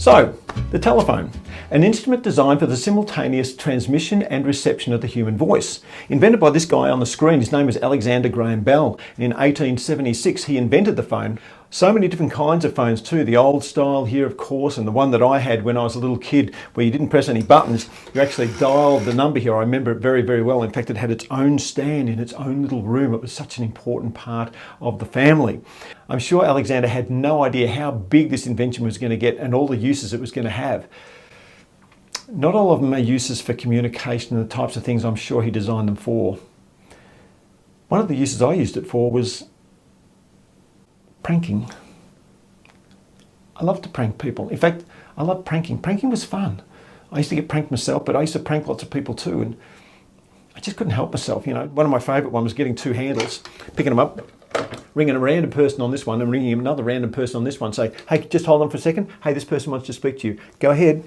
So, the telephone, an instrument designed for the simultaneous transmission and reception of the human voice. Invented by this guy on the screen, his name was Alexander Graham Bell. And in 1876, he invented the phone. So many different kinds of phones too. The old style here, of course, and the one that I had when I was a little kid, where you didn't press any buttons. You actually dialed the number here. I remember it very, very well. In fact, it had its own stand in its own little room. It was such an important part of the family. I'm sure Alexander had no idea how big this invention was going to get and all the uses it was going to have. Not all of them are uses for communication and the types of things I'm sure he designed them for. One of the uses I used it for was pranking. I love to prank people. In fact, I love pranking. Pranking was fun. I used to get pranked myself, but I used to prank lots of people too, and I just couldn't help myself. You know, one of my favourite ones was getting two handles, picking them up, ringing a random person on this one and ringing another random person on this one, say, hey, just hold on for a second. Hey, this person wants to speak to you. Go ahead.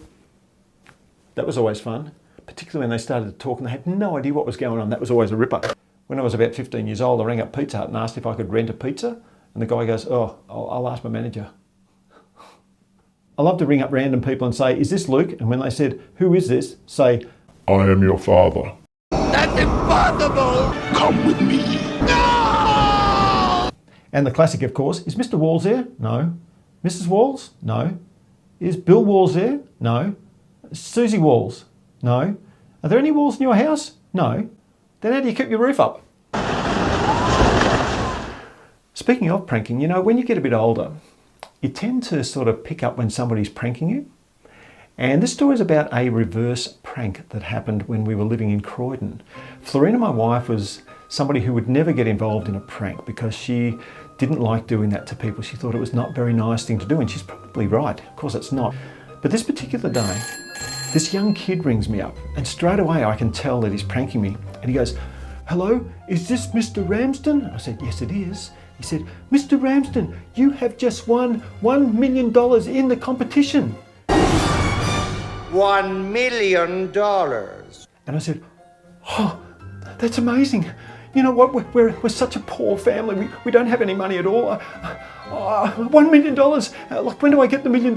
That was always fun, particularly when they started to talk and they had no idea what was going on. That was always a ripper. When I was about 15 years old, I rang up Pizza Hut and asked if I could rent a pizza. And the guy goes, oh, I'll ask my manager. I love to ring up random people and say, is this Luke? And when they said, who is this? Say, I am your father. That's impossible! Come with me. No! And the classic, of course, is Mr. Walls there? No. Mrs. Walls? No. Is Bill Walls there? No. Susie Walls? No. Are there any walls in your house? No. Then how do you keep your roof up? Speaking of pranking, you know, when you get a bit older, you tend to sort of pick up when somebody's pranking you. And this story is about a reverse prank that happened when we were living in Croydon. Florina, my wife, was somebody who would never get involved in a prank because she didn't like doing that to people. She thought it was not a very nice thing to do, and she's probably right. Of course it's not. But this particular day, this young kid rings me up, and straight away I can tell that he's pranking me. And he goes, hello, is this Mr. Ramsden? I said, yes, it is. He said, Mr. Ramsden, you have just won $1 million in the competition. $1 million. And I said, oh, that's amazing. You know what, we're such a poor family. We don't have any money at all. $1 million. Look, when do I get the $1 million?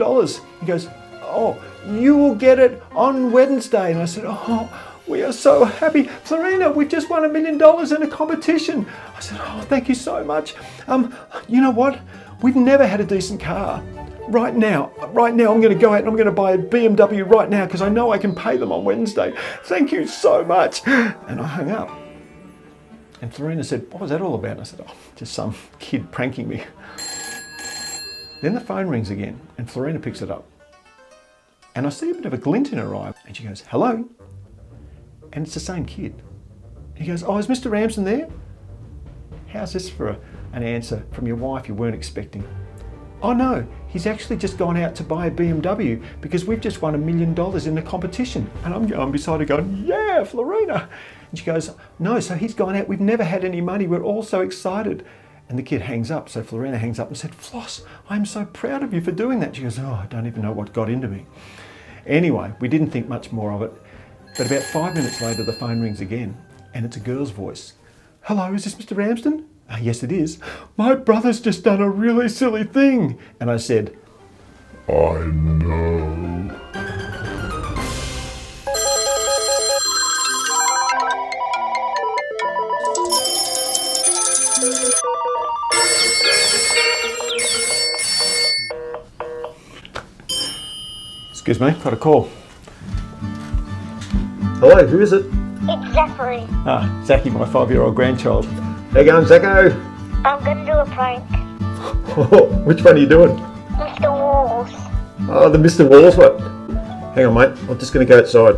He goes, oh, you will get it on Wednesday. And I said, oh, we are so happy. Florina, we've just won $1 million in a competition. I said, oh, thank you so much. You know what? We've never had a decent car. Right now, I'm going to go out and I'm going to buy a BMW right now because I know I can pay them on Wednesday. Thank you so much. And I hung up. And Florina said, what was that all about? And I said, oh, just some kid pranking me. Then the phone rings again and Florina picks it up. And I see a bit of a glint in her eye. And she goes, hello? And it's the same kid. He goes, oh, is Mr. Ramsden there? How's this for an answer from your wife you weren't expecting? Oh no, he's actually just gone out to buy a BMW because we've just won $1 million in the competition. And I'm going beside her going, yeah, Florina. And she goes, no, so he's gone out. We've never had any money. We're all so excited. And the kid hangs up. So Florina hangs up and said, Floss, I'm so proud of you for doing that. She goes, oh, I don't even know what got into me. Anyway, we didn't think much more of it. But about 5 minutes later, the phone rings again, and it's a girl's voice. Hello, is this Mr. Ramsden? Yes, it is. My brother's just done a really silly thing. And I said, I know. Excuse me, got a call. Hello, who is it? It's Zachary. Zachy, my 5-year-old grandchild. How you going, Zacko? I'm going to do a prank. Which one are you doing? Mr. Walls. Oh, the Mr. Walls one. Hang on, mate. I'm just going to go outside.